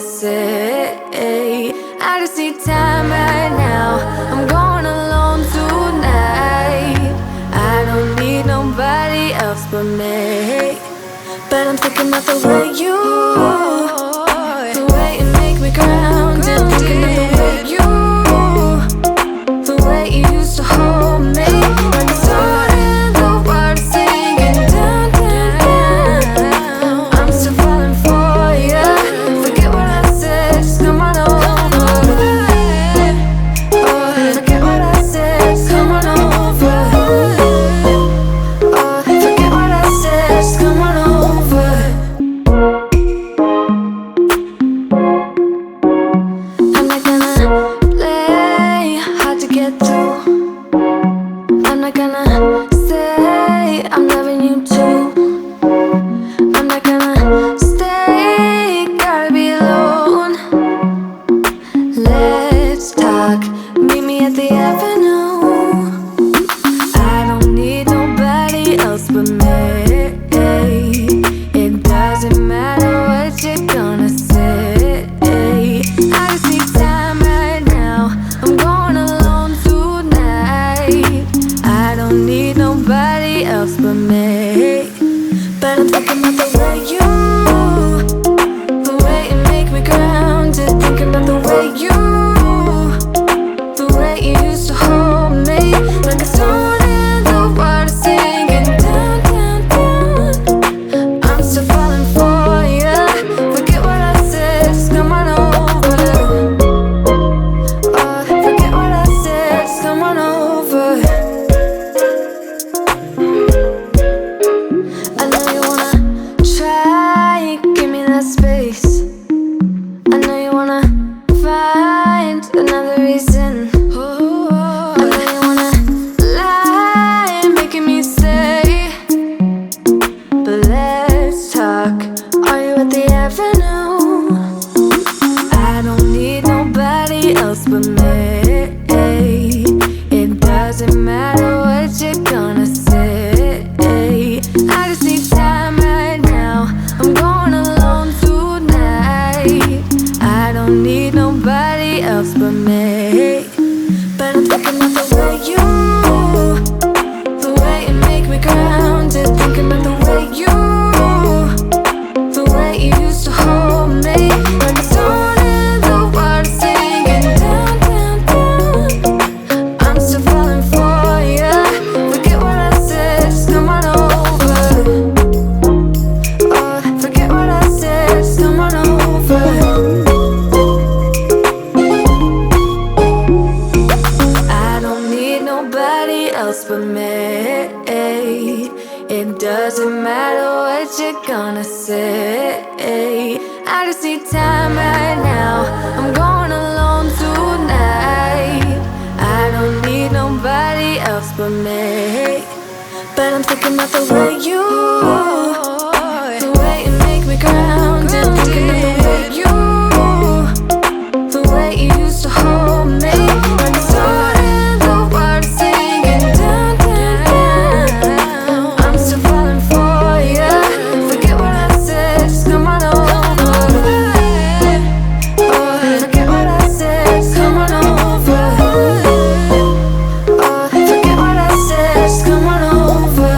say. I just need time right now. I'm going alone tonight. I don't need nobody else but me. But I'm thinking about the way you, the way you make me grounded. Thinking about the way you, the way you used to hold me. When the sun and the water singing down, down, down. I'm still falling for ya. Forget what I said, just come on over. Oh, forget what I said, just come on over. Oh, forget what I said, just come on over. I'm not gonna play hard to get through. I'm not gonna say I'm loving you too. I'm not gonna stay, gotta be alone. Let's talk, meet me at the avenue. I don't need nobody else but me. It doesn't matter what you're gonna say. I just need time right now. I'm going alone tonight. I don't need nobody else but me. But I'm thinking about the way you, the way you make me grounded. Thinking about the way you, the way you used to hold me. Like a stone in the water singing down, down, down. I'm still falling for ya. Forget what I said, just come on over. Oh, forget what I said, just come on over. I know you wanna try, give me that space. I know you wanna find another reason. I know you wanna lie, making me stay. But let's talk. Are you at the avenue? I don't need nobody else but me. It doesn't matter what you're gonna say. I just need time right now. I'm going alone tonight. I don't need nobody else but me. But I'm thinking about the way you, the way you make me grounded. Thinking about the way you, the way you used to hold me. When the sun and the water singing down, down, down. I'm still falling for ya. Forget what I said, just come on over. Oh, forget what I said, just come on over. I don't need nobody else but me. It doesn't matter what you're gonna say. I just need time right now. I'm going alone tonight. I don't need nobody else but me. But I'm thinking about the way you, the way you make me grounded. Thinking about the way you, the way you used to hold me. When the sun and the water singing down, down, down. I'm still falling for ya. Forget what I said, just come on over. Oh, forget what I said, just come on over. Oh, forget what I said, just come on over.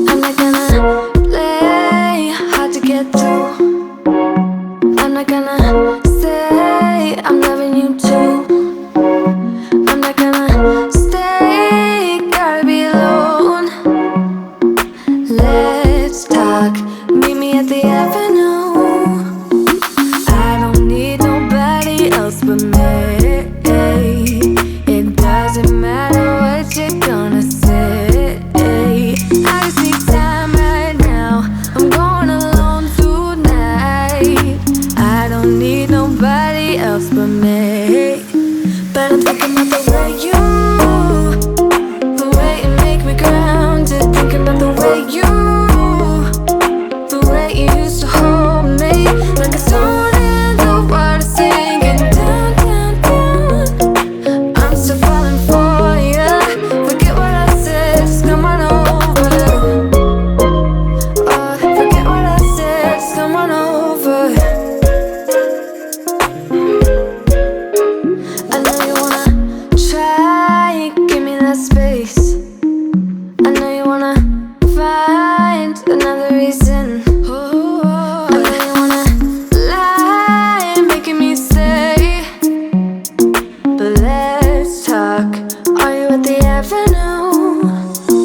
I'm not gonna play hard to get through. I'm not gonna say I'm loving you too. I'm not gonna stay, gotta be alone. Let's talk, meet me at the avenue. I don't need nobody else but me. It doesn't matter what you're gonna say. I just need time right now. I'm going alone tonight. I don't need nobody else but me. But I'm thinking about the way you, the way you make me grounded. Thinking about the way you, the way you used to hold wanna find another reason.